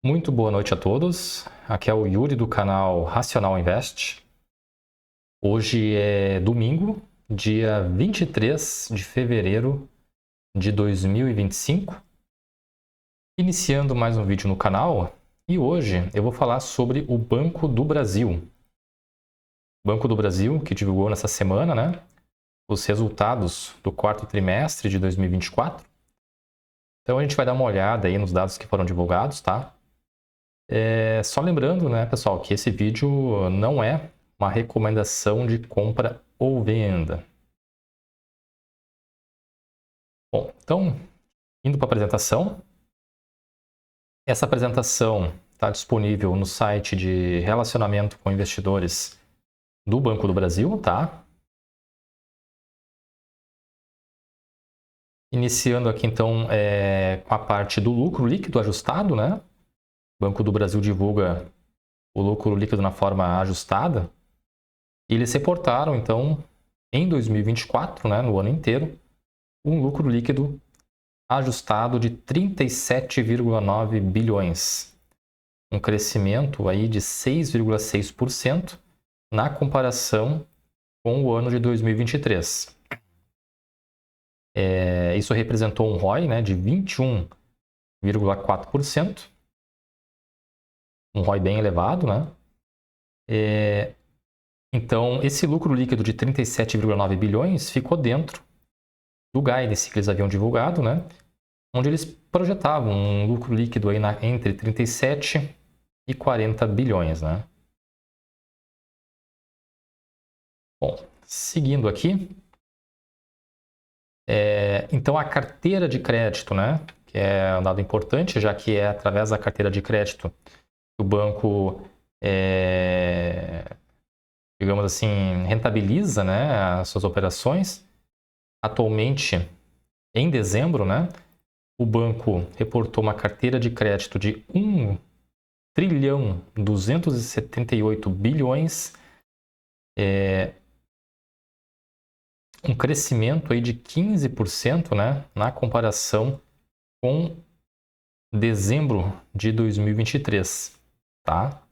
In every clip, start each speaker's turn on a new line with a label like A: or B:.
A: Muito boa noite a todos. Aqui é o Yuri do canal Racional Invest. Hoje é domingo, dia 23 de fevereiro de 2025. Iniciando mais um vídeo no canal, e hoje eu vou falar sobre o Banco do Brasil. O Banco do Brasil, que divulgou nessa semana, os resultados do quarto trimestre de 2024. Então a gente vai dar uma olhada aí nos dados que foram divulgados, tá? Só lembrando, pessoal, que esse vídeo não é uma recomendação de compra ou venda. Bom, então, indo para a apresentação. Essa apresentação está disponível no site de relacionamento com investidores do Banco do Brasil, tá? Iniciando aqui, então, com a parte do lucro líquido ajustado, O Banco do Brasil divulga o lucro líquido na forma ajustada. E eles reportaram, então, em 2024, no ano inteiro, um lucro líquido ajustado de 37,9 bilhões. Um crescimento aí de 6,6% na comparação com o ano de 2023. Isso representou um ROI de 21,4%. Um ROI bem elevado, Então, esse lucro líquido de 37,9 bilhões ficou dentro do guidance que eles haviam divulgado, onde eles projetavam um lucro líquido aí entre 37 e 40 bilhões. Bom, seguindo aqui, então a carteira de crédito, que é um dado importante, já que é através da carteira de crédito que o banco, digamos assim, rentabiliza as suas operações. Atualmente, em dezembro, o banco reportou uma carteira de crédito de 1 trilhão 278 bilhões, um crescimento aí de 15%, na comparação com dezembro de 2023, tá?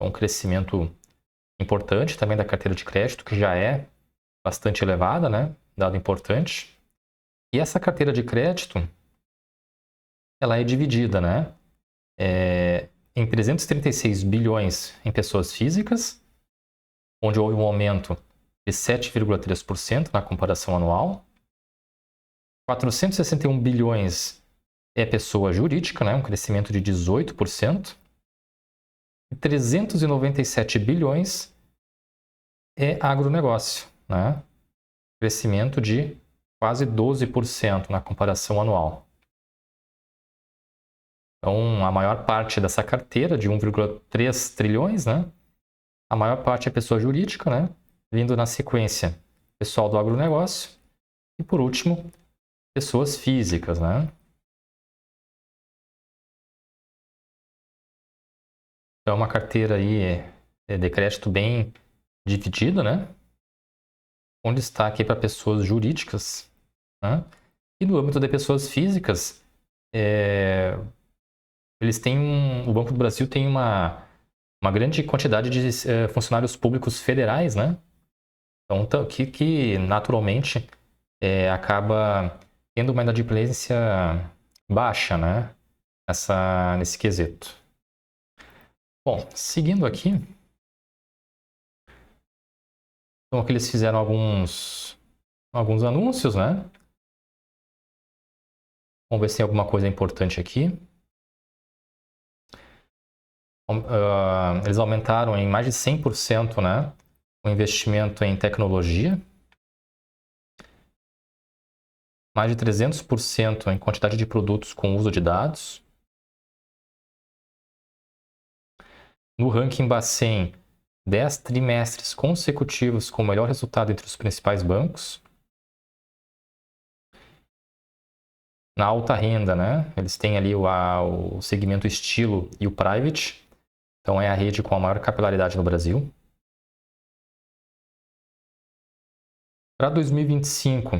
A: Um crescimento importante também da carteira de crédito, que já é bastante elevada, Dado importante. E essa carteira de crédito, ela é dividida, em 336 bilhões em pessoas físicas, onde houve um aumento de 7,3% na comparação anual. 461 bilhões é pessoa jurídica, um crescimento de 18%. E 397 bilhões é agronegócio, crescimento de quase 12% na comparação anual. Então, a maior parte dessa carteira, de 1,3 trilhões, a maior parte é pessoa jurídica, vindo na sequência pessoal do agronegócio e, por último, pessoas físicas, Então, é uma carteira aí de crédito bem dividida, com destaque para pessoas jurídicas, E no âmbito de pessoas físicas, o Banco do Brasil tem uma grande quantidade de funcionários públicos federais, Então, que naturalmente acaba tendo uma inadimplência baixa, nesse quesito. Bom, seguindo aqui, então aqui eles fizeram alguns anúncios, Vamos ver se tem alguma coisa importante aqui. Eles aumentaram em mais de 100%, o investimento em tecnologia. Mais de 300% em quantidade de produtos com uso de dados. No ranking Bacen, 10 trimestres consecutivos com o melhor resultado entre os principais bancos. Na alta renda, eles têm ali o segmento estilo e o private. Então, é a rede com a maior capilaridade no Brasil. Para 2025,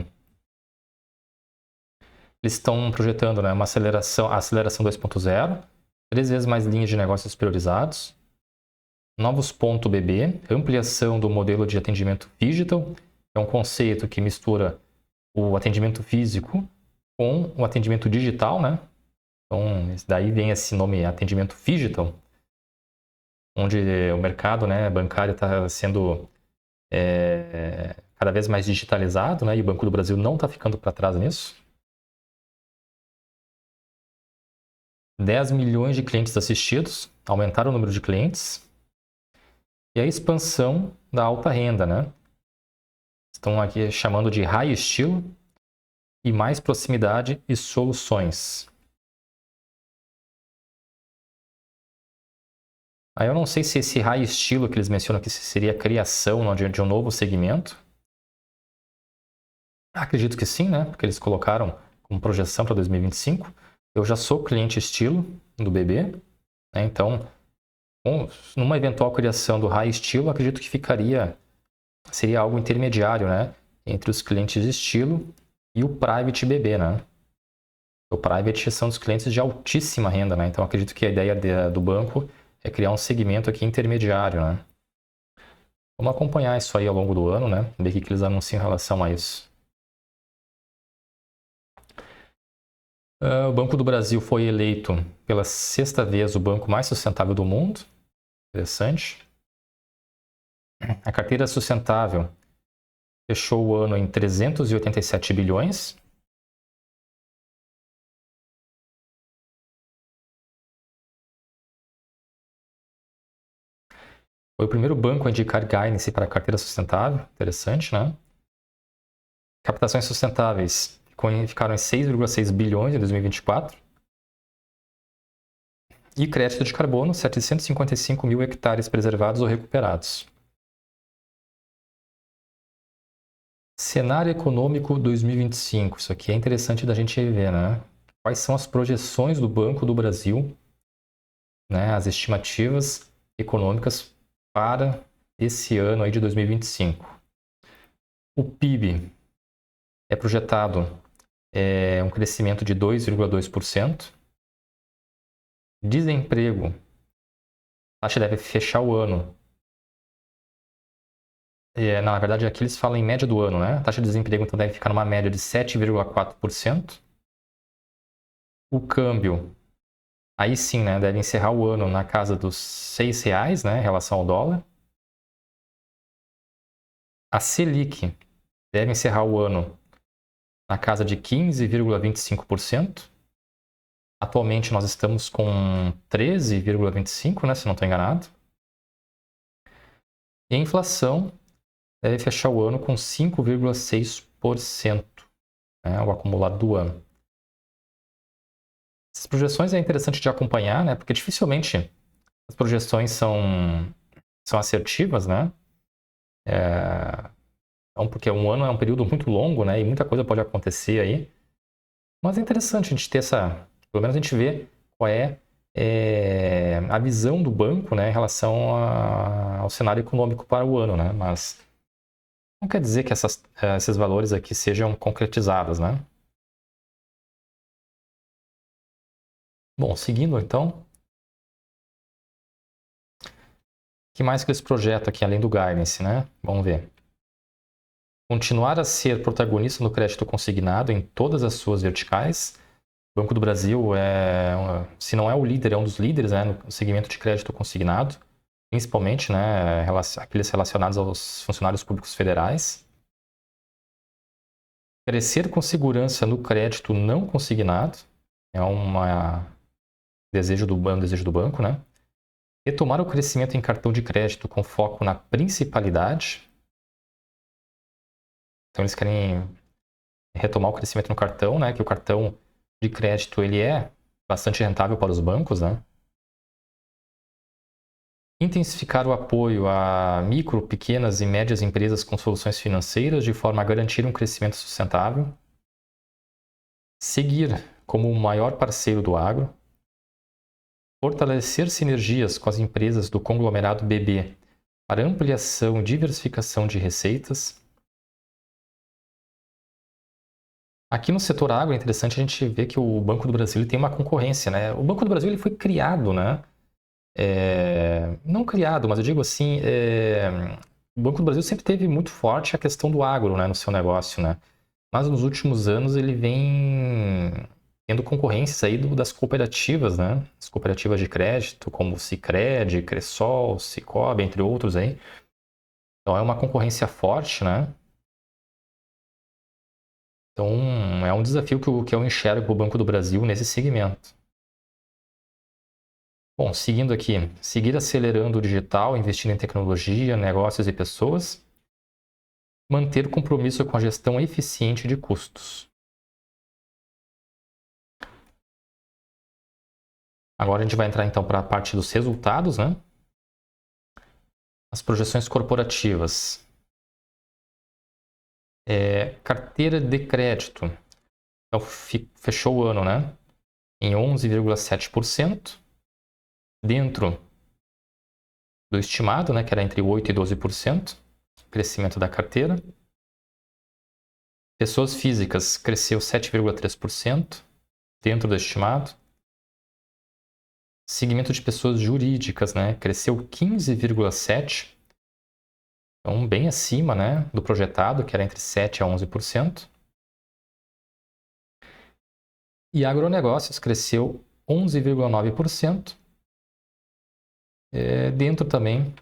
A: eles estão projetando a aceleração 2.0. 3 vezes mais linhas de negócios priorizados. Novos ponto BB, ampliação do modelo de atendimento digital, é um conceito que mistura o atendimento físico com o atendimento digital, né? Então, daí vem esse nome atendimento digital, onde o mercado, né, bancário está sendo cada vez mais digitalizado, né? E o Banco do Brasil não está ficando para trás nisso. 10 milhões de clientes assistidos, aumentaram o número de clientes. E a expansão da alta renda, né? Estão aqui chamando de high estilo e mais proximidade e soluções. Aí eu não sei se esse high estilo que eles mencionam aqui seria a criação de um novo segmento. Acredito que sim, né? Porque eles colocaram como projeção para 2025. Eu já sou cliente estilo do BB, né? Então, numa eventual criação do high estilo, acredito que seria algo intermediário, né? Entre os clientes estilo e o private BB, né? O private são os clientes de altíssima renda, né? Então, acredito que a ideia do banco é criar um segmento aqui intermediário, né? Vamos acompanhar isso aí ao longo do ano, né? Ver o que eles anunciam em relação a isso. O Banco do Brasil foi eleito pela 6ª vez o banco mais sustentável do mundo. Interessante. A carteira sustentável fechou o ano em 387 bilhões. Foi o primeiro banco a indicar guidance para a carteira sustentável. Interessante, né? Captações sustentáveis ficaram em 6,6 bilhões em 2024. E crédito de carbono, 755 mil hectares preservados ou recuperados. Cenário econômico 2025. Isso aqui é interessante da gente ver, né? Quais são as projeções do Banco do Brasil, né? As estimativas econômicas para esse ano aí de 2025. O PIB é projetado um crescimento de 2,2%. Desemprego, a taxa deve fechar o ano. Na verdade, aqui eles falam em média do ano, né? A taxa de desemprego então deve ficar numa média de 7,4%. O câmbio, aí sim, né? Deve encerrar o ano na casa dos R$6, né? Em relação ao dólar. A Selic deve encerrar o ano na casa de 15,25%. Atualmente nós estamos com 13,25%, né? Se não estou enganado. E a inflação deve fechar o ano com 5,6%, né, o acumulado do ano. Essas projeções é interessante de acompanhar, né, porque dificilmente as projeções são assertivas, né? Então, porque um ano é um período muito longo, né, e muita coisa pode acontecer aí. Mas é interessante a gente ter pelo menos a gente ver qual é a visão do banco, né, em relação ao cenário econômico para o ano, né? Mas não quer dizer que esses valores aqui sejam concretizados, né? Bom, seguindo então. O que mais que eles projetam aqui, além do guidance, né? Vamos ver. Continuar a ser protagonista no crédito consignado em todas as suas verticais. O Banco do Brasil se não é o líder, é um dos líderes, né, no segmento de crédito consignado, principalmente, né, aqueles relacionados aos funcionários públicos federais. Crescer com segurança no crédito não consignado é um desejo do banco, né? Retomar o crescimento em cartão de crédito com foco na principalidade. Então eles querem retomar o crescimento no cartão, né? Que o cartão de crédito ele é bastante rentável para os bancos, né? Intensificar o apoio a micro, pequenas e médias empresas com soluções financeiras de forma a garantir um crescimento sustentável. Seguir como o maior parceiro do agro. Fortalecer sinergias com as empresas do conglomerado BB para ampliação e diversificação de receitas. Aqui no setor agro é interessante a gente ver que o Banco do Brasil ele tem uma concorrência, né? O Banco do Brasil ele foi criado, né? Não criado, mas eu digo assim, o Banco do Brasil sempre teve muito forte a questão do agro, né, no seu negócio, né? Mas nos últimos anos ele vem tendo concorrências aí das cooperativas, né? As cooperativas de crédito, como o Sicredi, Cressol, Cicobi, entre outros aí. Então é uma concorrência forte, né? Então é um desafio que eu enxergo para o Banco do Brasil nesse segmento. Bom, seguindo aqui, seguir acelerando o digital, investindo em tecnologia, negócios e pessoas. Manter compromisso com a gestão eficiente de custos. Agora a gente vai entrar então para a parte dos resultados, né? As projeções corporativas. Carteira de crédito. Então, fechou o ano, né? Em 11,7%, dentro do estimado, né? Que era entre 8% e 12%, crescimento da carteira. Pessoas físicas cresceu 7,3%, dentro do estimado. Segmento de pessoas jurídicas, né? Cresceu 15,7%. Então, bem acima, né, do projetado, que era entre 7% a 11%. E agronegócios cresceu 11,9%, dentro também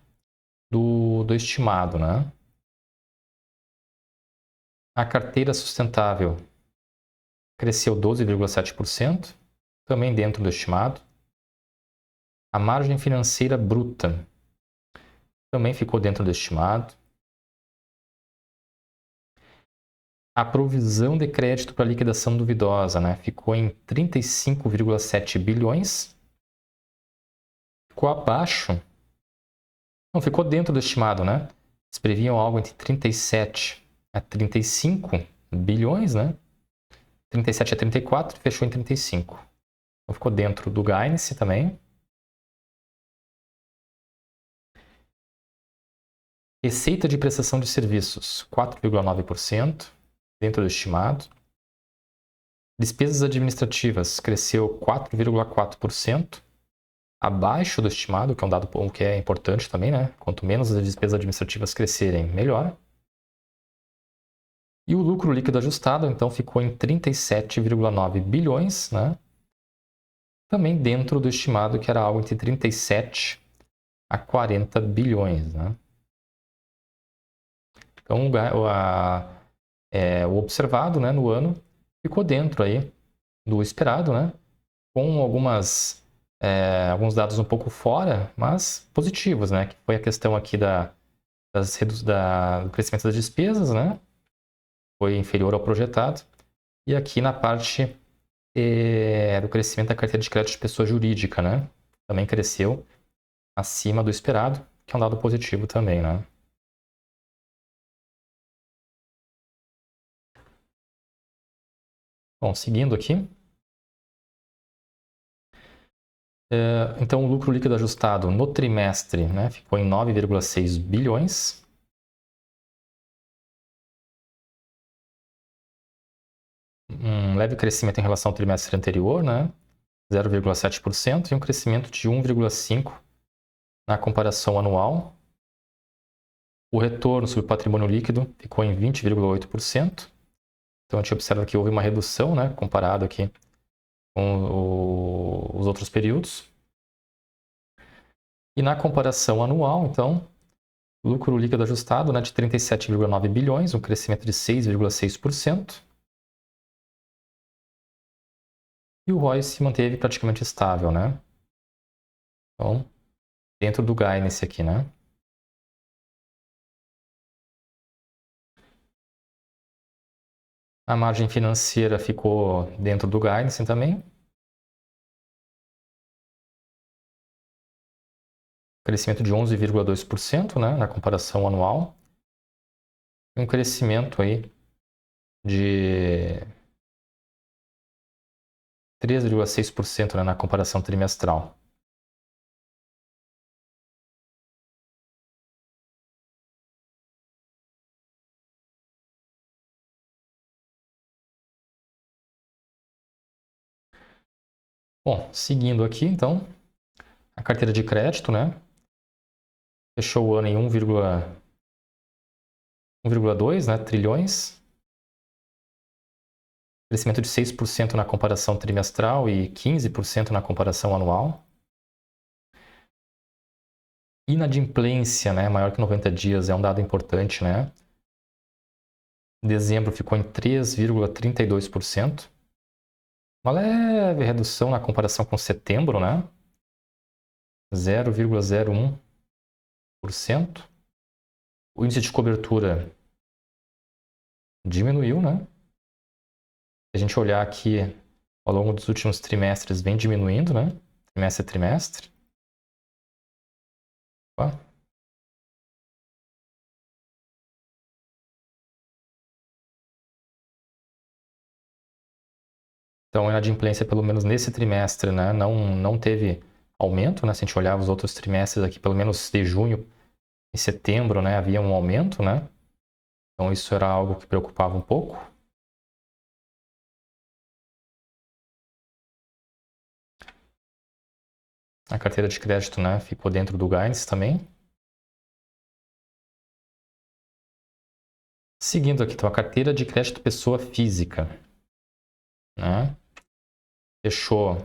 A: do estimado. Né? A carteira sustentável cresceu 12,7%, também dentro do estimado. A margem financeira bruta também ficou dentro do estimado. A provisão de crédito para liquidação duvidosa, né, ficou em 35,7 bilhões. Ficou abaixo. Não, ficou dentro do estimado, né? Eles previam algo entre 37 a 35 bilhões, né? 37 a 34, fechou em 35. Então ficou dentro do guidance também. Receita de prestação de serviços, 4,9%, dentro do estimado. Despesas administrativas, cresceu 4,4%, abaixo do estimado, que é um dado que é importante também, né? Quanto menos as despesas administrativas crescerem, melhor. E o lucro líquido ajustado, então, ficou em 37,9 bilhões, né? Também dentro do estimado, que era algo entre 37 a 40 bilhões. Né? Então, o observado, né, no ano ficou dentro aí do esperado, né? Com alguns dados um pouco fora, mas positivos, né? Que foi a questão aqui do crescimento das despesas, né? Foi inferior ao projetado. E aqui na parte do crescimento da carteira de crédito de pessoa jurídica, né? Também cresceu acima do esperado, que é um dado positivo também, né? Bom, seguindo aqui. Então, o lucro líquido ajustado no trimestre, né, ficou em 9,6 bilhões. Um leve crescimento em relação ao trimestre anterior, né? 0,7%, e um crescimento de 1,5% na comparação anual. O retorno sobre o patrimônio líquido ficou em 20,8%. Então, a gente observa que houve uma redução, né, comparado aqui com os outros períodos. E na comparação anual, então, lucro líquido ajustado, né, de 37,9 bilhões, um crescimento de 6,6%. E o ROI se manteve praticamente estável, né? Então, dentro do guidance aqui, né? A margem financeira ficou dentro do guidance também. Crescimento de 11,2%, né, na comparação anual. Um crescimento aí de 3,6%, né, na comparação trimestral. Bom, seguindo aqui, então, a carteira de crédito, né? Fechou o ano em 1,2, né, trilhões. Crescimento de 6% na comparação trimestral e 15% na comparação anual. Inadimplência, né, maior que 90 dias, é um dado importante, né? Dezembro ficou em 3,32%. Uma leve redução na comparação com setembro, né? 0,01%. O índice de cobertura diminuiu, né? Se a gente olhar aqui ao longo dos últimos trimestres, vem diminuindo, né? Trimestre a trimestre. Opa. Então, a inadimplência, pelo menos nesse trimestre, né, não teve aumento, né? Se a gente olhar os outros trimestres aqui, pelo menos de junho e setembro, né, havia um aumento, né? Então, isso era algo que preocupava um pouco. A carteira de crédito, né, ficou dentro do guidance também. Seguindo aqui, então, a carteira de crédito pessoa física, né? Fechou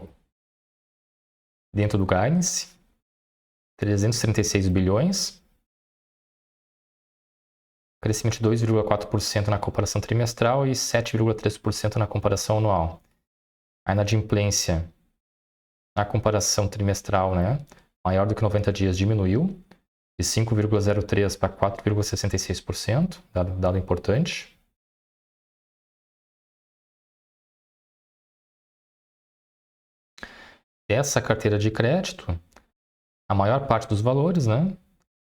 A: dentro do guidance, 336 bilhões, crescimento de 2,4% na comparação trimestral e 7,3% na comparação anual. A inadimplência na comparação trimestral, né, maior do que 90 dias, diminuiu de 5,03% para 4,66%, dado importante. Essa carteira de crédito, a maior parte dos valores, né,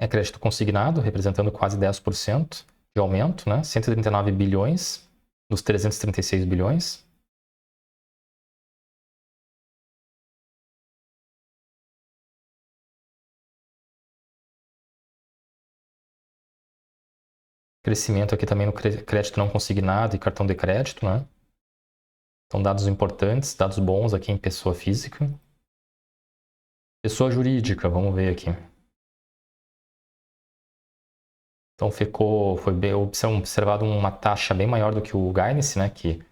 A: é crédito consignado, representando quase 10% de aumento, né, 139 bilhões dos 336 bilhões. Crescimento aqui também no crédito não consignado e cartão de crédito, né? Então, dados importantes, dados bons aqui em pessoa física. Pessoa jurídica, vamos ver aqui. Então, foi bem observado uma taxa bem maior do que o guidance, né? Que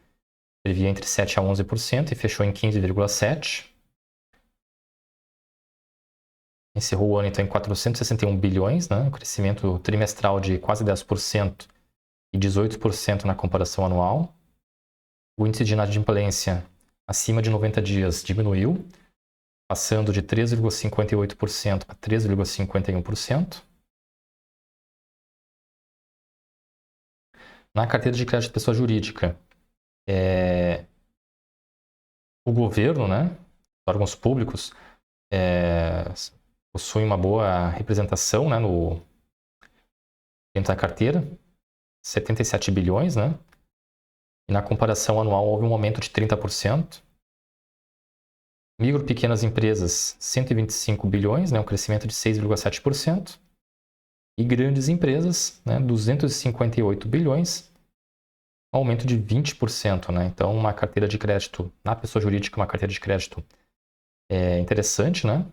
A: previa entre 7% a 11% e fechou em 15,7%. Encerrou o ano, então, em 461 bilhões, né? Um crescimento trimestral de quase 10% e 18% na comparação anual. O índice de inadimplência acima de 90 dias diminuiu, passando de 3,58% para 3,51%. Na carteira de crédito de pessoa jurídica, o governo, né, órgãos públicos, possuem uma boa representação, né, dentro da carteira, 77 bilhões, né? E na comparação anual houve um aumento de 30%. Micro e pequenas empresas, 125 bilhões, né, um crescimento de 6,7%. E grandes empresas, né, 258 bilhões, um aumento de 20%. Né? Então, uma carteira de crédito, na pessoa jurídica, uma carteira de crédito interessante, né?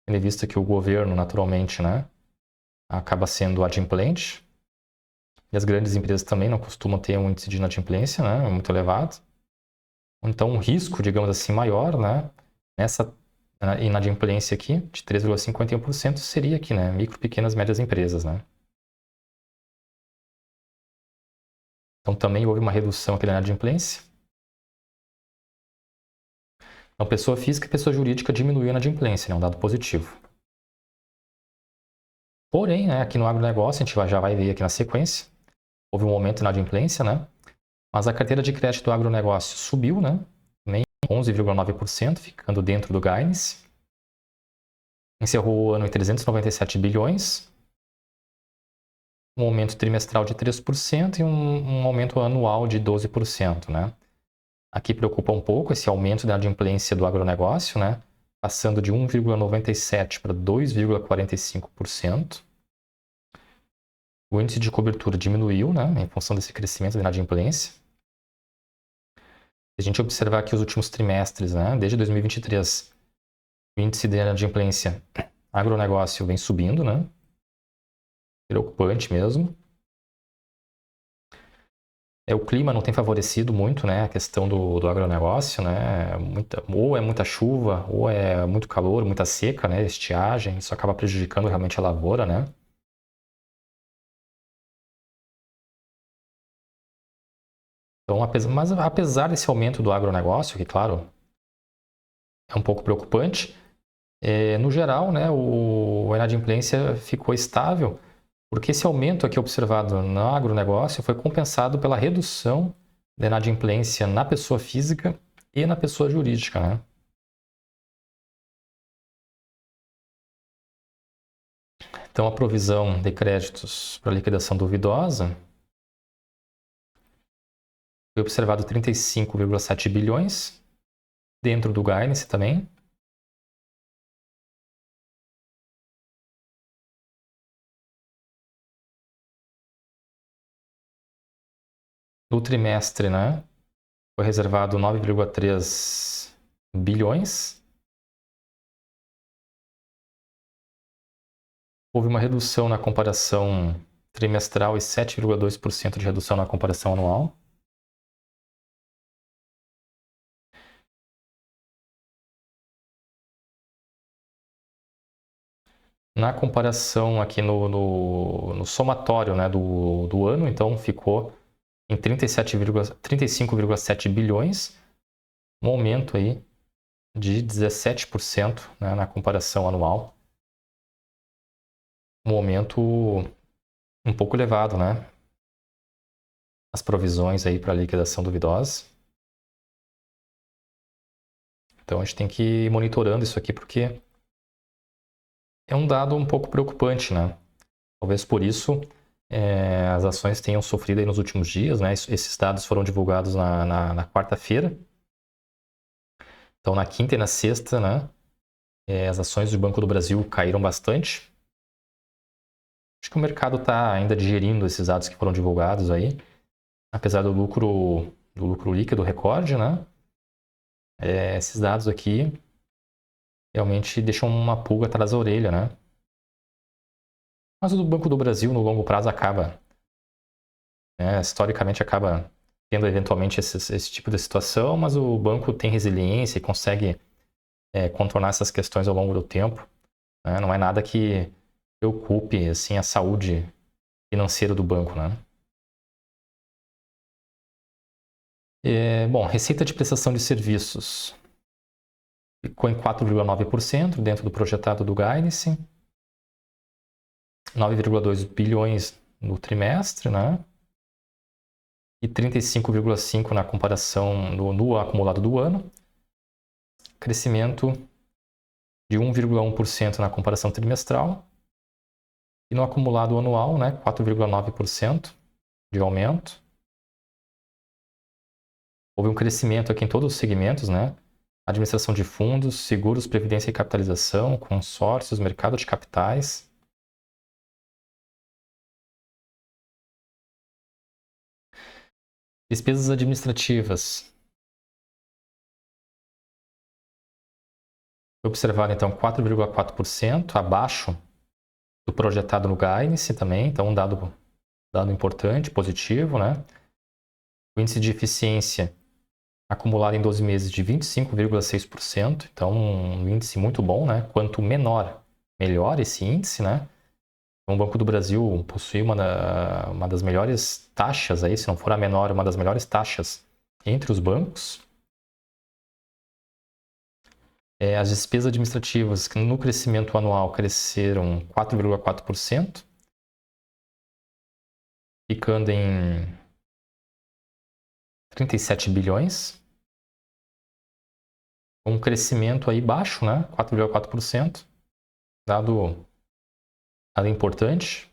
A: Tendo em vista que o governo, naturalmente, né, acaba sendo adimplente. E as grandes empresas também não costumam ter um índice de inadimplência, né, muito elevado. Então, um risco, digamos assim, maior, né, nessa inadimplência aqui, de 3,51%, seria aqui, né, micro, pequenas, médias empresas, né. Então, também houve uma redução aqui na inadimplência. Então, pessoa física e pessoa jurídica diminuiu a inadimplência, né, um dado positivo. Porém, né, aqui no agronegócio, a gente já vai ver aqui na sequência, houve um aumento na inadimplência, né, mas a carteira de crédito do agronegócio subiu, né, também 11,9%, ficando dentro do guidance. Encerrou o ano em 397 bilhões, um aumento trimestral de 3% e um aumento anual de 12%, né. Aqui preocupa um pouco esse aumento da inadimplência do agronegócio, né, passando de 1,97% para 2,45%. O índice de cobertura diminuiu, né, em função desse crescimento da inadimplência. Se a gente observar aqui os últimos trimestres, né, desde 2023, o índice de inadimplência agronegócio vem subindo, né? Preocupante mesmo. O clima não tem favorecido muito, né, a questão do agronegócio, né? Ou é muita chuva, ou é muito calor, muita seca, né? Estiagem, isso acaba prejudicando realmente a lavoura, né? Então, apesar desse aumento do agronegócio, que claro, é um pouco preocupante, no geral, né, a inadimplência ficou estável, porque esse aumento aqui observado no agronegócio foi compensado pela redução da inadimplência na pessoa física e na pessoa jurídica, né? Então, a provisão de créditos para liquidação duvidosa foi observado 35,7 bilhões, dentro do guidance também. No trimestre, né, foi reservado 9,3 bilhões. Houve uma redução na comparação trimestral e 7,2% de redução na comparação anual. Na comparação aqui no somatório, né, do ano, então ficou em 35,7 bilhões, um aumento aí de 17%, né, na comparação anual. Um aumento um pouco elevado, né? As provisões aí para liquidação duvidosa. Então a gente tem que ir monitorando isso aqui porque é um dado um pouco preocupante, né? Talvez por isso as ações tenham sofrido aí nos últimos dias, né? Esses dados foram divulgados na quarta-feira. Então na quinta e na sexta, né? As ações do Banco do Brasil caíram bastante. Acho que o mercado está ainda digerindo esses dados que foram divulgados aí, apesar do lucro líquido recorde, né? Esses dados aqui realmente deixam uma pulga atrás da orelha, né? Mas o do Banco do Brasil, no longo prazo, acaba, né, historicamente, acaba tendo eventualmente esse tipo de situação, mas o banco tem resiliência e consegue contornar essas questões ao longo do tempo, né? Não é nada que preocupe assim, a saúde financeira do banco, né? Bom, receita de prestação de serviços ficou em 4,9% dentro do projetado do guidance, 9,2 bilhões no trimestre, né? E 35,5 na comparação no acumulado do ano. Crescimento de 1,1% na comparação trimestral. E no acumulado anual, né, 4,9% de aumento. Houve um crescimento aqui em todos os segmentos, né? Administração de fundos, seguros, previdência e capitalização, consórcios, mercado de capitais. Despesas administrativas. Foi observado, então, 4,4%, abaixo do projetado no guidance também, então um dado importante, positivo, né? O índice de eficiência acumulado em 12 meses de 25,6%, então um índice muito bom, né? Quanto menor, melhor esse índice, né? Então, o Banco do Brasil possui uma das melhores taxas aí, se não for a menor, uma das melhores taxas entre os bancos. As despesas administrativas no crescimento anual cresceram 4,4%, ficando em 37 bilhões. Um crescimento aí baixo, né? 4,4%. Dado importante.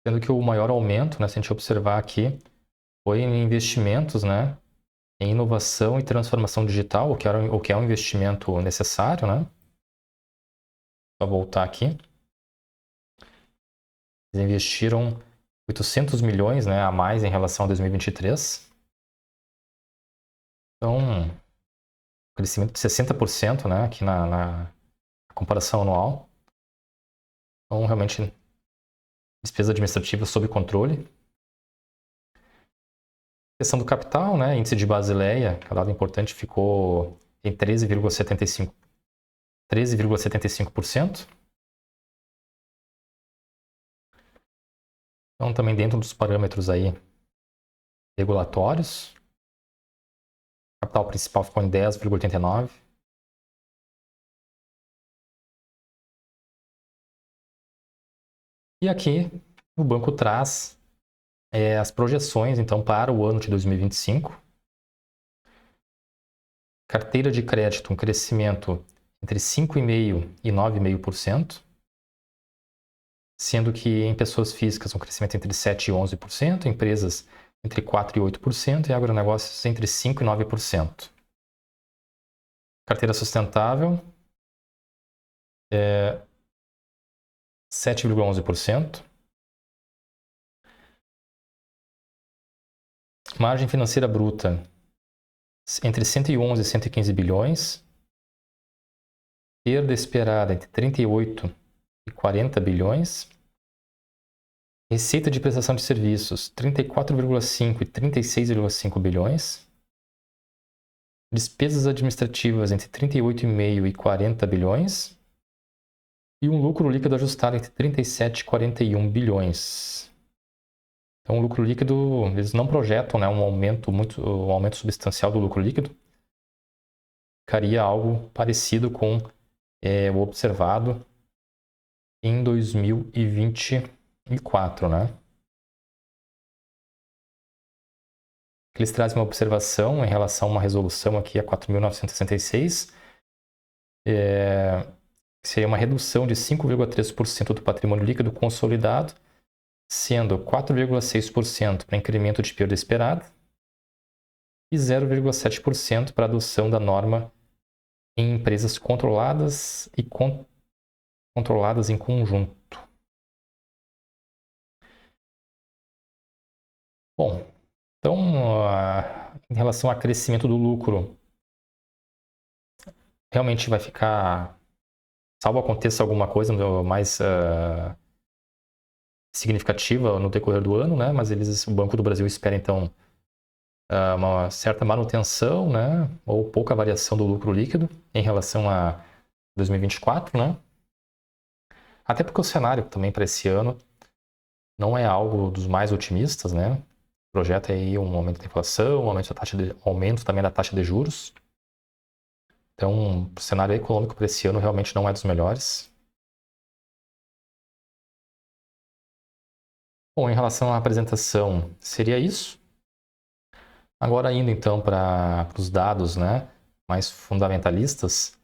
A: Sendo que o maior aumento, né, se a gente observar aqui, foi em investimentos, né, em inovação e transformação digital, o que é um investimento necessário, né? Vou voltar aqui. Eles investiram 800 milhões, né, a mais em relação a 2023. Então, crescimento de 60%, né, aqui na comparação anual. Então, realmente, despesa administrativa sob controle. Questão do capital, né, índice de Basileia, que é um dado importante, ficou em 13,75%. Então, também dentro dos parâmetros aí regulatórios. O capital principal ficou em 10,89%. E aqui o banco traz as projeções, então, para o ano de 2025. Carteira de crédito, um crescimento entre 5,5% e 9,5%. Sendo que em pessoas físicas um crescimento entre 7% e 11%, empresas entre 4% e 8% e agronegócios entre 5% e 9%. Carteira sustentável, 7,11%. Margem financeira bruta, entre 111 e 115 bilhões. Perda esperada entre 38 e 40 bilhões. Receita de prestação de serviços, 34,5 e 36,5 bilhões. Despesas administrativas entre 38,5 e 40 bilhões. E um lucro líquido ajustado entre 37 e 41 bilhões. Então, o lucro líquido, eles não projetam, né, um aumento substancial do lucro líquido. Ficaria algo parecido com o observado em 2024, né? Eles trazem uma observação em relação a uma resolução aqui, a 4.966, que seria uma redução de 5,3% do patrimônio líquido consolidado, sendo 4,6% para incremento de perda esperada e 0,7% para adoção da norma em empresas controladas e controladas em conjunto. Bom, então, em relação ao crescimento do lucro, realmente vai ficar, salvo aconteça alguma coisa mais significativa no decorrer do ano, né? Mas o Banco do Brasil espera, então, uma certa manutenção, né? Ou pouca variação do lucro líquido em relação a 2024, né? Até porque o cenário também para esse ano não é algo dos mais otimistas, né? Projeta aí um aumento da inflação, um aumento também da taxa de juros. Então, o cenário econômico para esse ano realmente não é dos melhores. Bom, em relação à apresentação, seria isso. Agora indo então para os dados, né, mais fundamentalistas.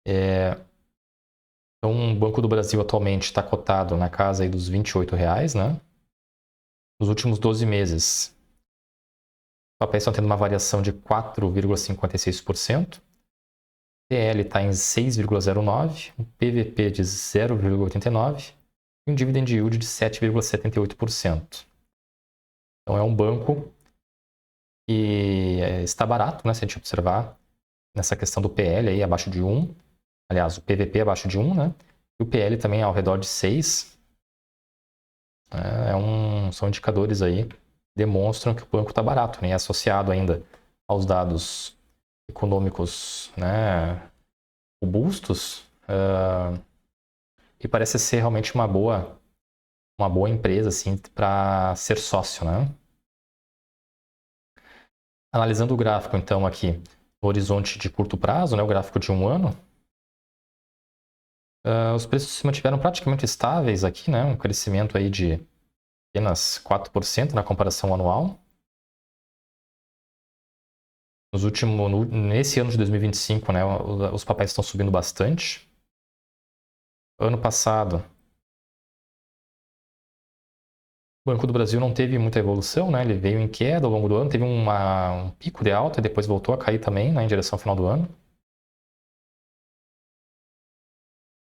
A: Então, o Banco do Brasil atualmente está cotado na casa aí dos R$ 28,00, né? Nos últimos 12 meses, os papéis estão tendo uma variação de 4,56%. PL está em 6,09%, um PVP de 0,89% e um dividend yield de 7,78%. Então, é um banco que está barato, né, se a gente observar nessa questão do PL aí abaixo de 1. Aliás, o PVP abaixo de 1, né? E o PL também ao redor de 6. São indicadores aí que demonstram que o banco está barato, né? E associado ainda aos dados econômicos, né, robustos, e parece ser realmente uma boa empresa assim, para ser sócio, né? Analisando o gráfico, então, aqui, no horizonte de curto prazo, né, o gráfico de um ano, os preços se mantiveram praticamente estáveis aqui, né? Um crescimento aí de apenas 4% na comparação anual. Nesse ano de 2025, né, os papéis estão subindo bastante. Ano passado, o Banco do Brasil não teve muita evolução, né? Ele veio em queda ao longo do ano, teve um pico de alta e depois voltou a cair também, né, em direção ao final do ano.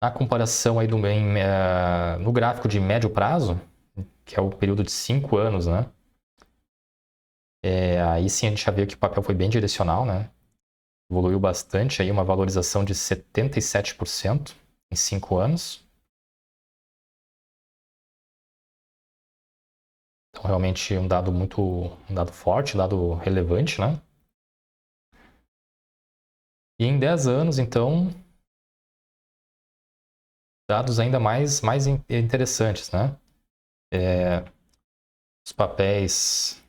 A: A comparação aí no gráfico de médio prazo, que é o período de 5 anos, né? Aí sim a gente já vê que o papel foi bem direcional, né? Evoluiu bastante, aí uma valorização de 77% em 5 anos. Então, realmente um dado forte, um dado relevante, né? E em 10 anos, então, dados ainda mais interessantes, né? Os papéis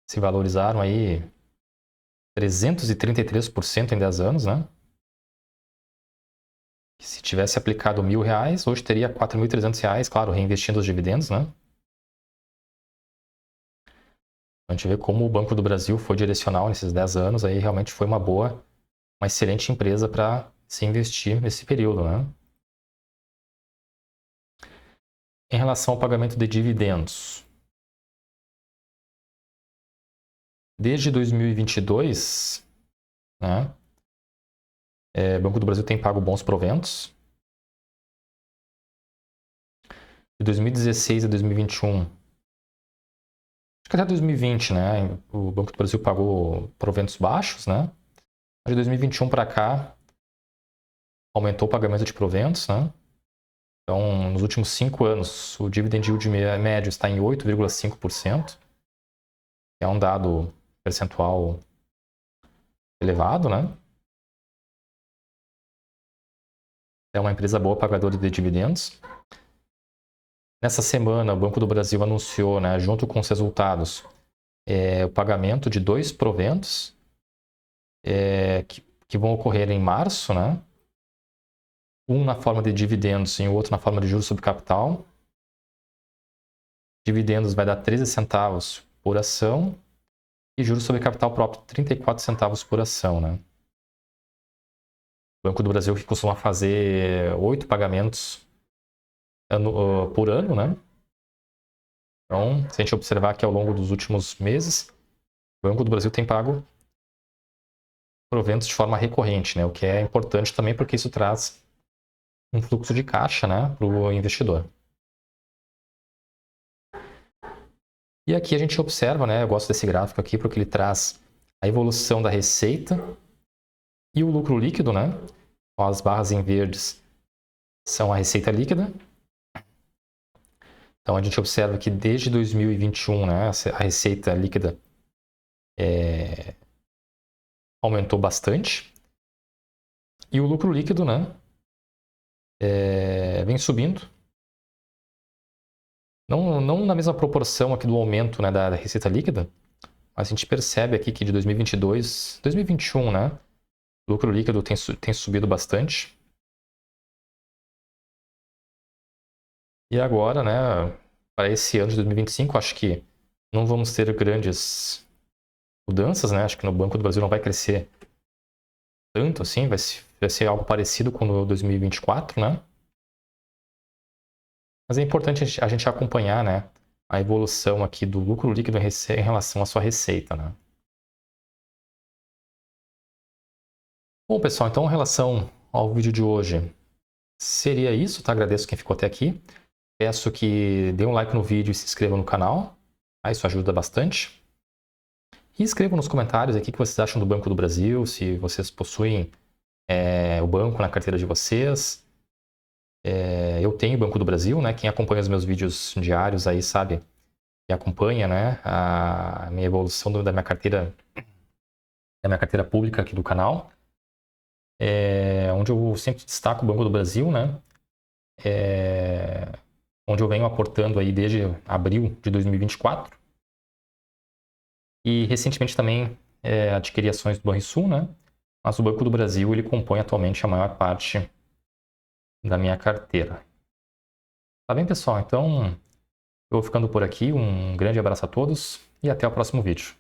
A: se valorizaram aí 333% em 10 anos, né? Se tivesse aplicado R$1.000, hoje teria R$4.300, claro, reinvestindo os dividendos, né? A gente vê como o Banco do Brasil foi direcional nesses 10 anos, aí realmente foi uma excelente empresa para se investir nesse período, né? Em relação ao pagamento de dividendos, desde 2022, né, o Banco do Brasil tem pago bons proventos. De 2016 a 2021, acho que até 2020, né, o Banco do Brasil pagou proventos baixos, né? De 2021 para cá, aumentou o pagamento de proventos, né? Então, nos últimos 5 anos, o dividend yield médio está em 8,5%, que é um dado percentual elevado, né? É uma empresa boa pagadora de dividendos. Nessa semana, o Banco do Brasil anunciou, né, junto com os resultados, o pagamento de 2 proventos que vão ocorrer em março, né? Um na forma de dividendos e o outro na forma de juros sobre capital. Dividendos vai dar 13 centavos por ação e juros sobre capital próprio 34 centavos por ação, né? O Banco do Brasil que costuma fazer 8 pagamentos por ano, né? Então, se a gente observar que ao longo dos últimos meses, o Banco do Brasil tem pago proventos de forma recorrente, né? O que é importante também porque isso traz um fluxo de caixa, né, para o investidor. E aqui a gente observa, né, eu gosto desse gráfico aqui porque ele traz a evolução da receita e o lucro líquido, né? As barras em verdes são a receita líquida. Então a gente observa que desde 2021, né, a receita líquida aumentou bastante. E o lucro líquido, né, vem subindo. Não na mesma proporção aqui do aumento, né, da receita líquida, mas a gente percebe aqui que de 2021, né, o lucro líquido tem subido bastante. E agora, né, para esse ano de 2025, acho que não vamos ter grandes mudanças, né? Acho que no Banco do Brasil não vai crescer tanto assim, vai ser algo parecido com o 2024, né? Mas é importante a gente acompanhar, né, a evolução aqui do lucro líquido em relação à sua receita, né? Bom, pessoal, então em relação ao vídeo de hoje, seria isso, tá? Agradeço quem ficou até aqui. Peço que dê um like no vídeo e se inscreva no canal, tá? Isso ajuda bastante. E escrevam nos comentários aqui o que vocês acham do Banco do Brasil, se vocês possuem o banco na carteira de vocês. Eu tenho o Banco do Brasil, né? Quem acompanha os meus vídeos diários aí sabe que acompanha, né, a minha evolução da minha carteira pública aqui do canal, onde eu sempre destaco o Banco do Brasil, né? Onde eu venho aportando aí desde abril de 2024. E recentemente também adquiri ações do Banrisul, né? Mas o Banco do Brasil ele compõe atualmente a maior parte da minha carteira. Tá bem, pessoal? Então, eu vou ficando por aqui. Um grande abraço a todos e até o próximo vídeo.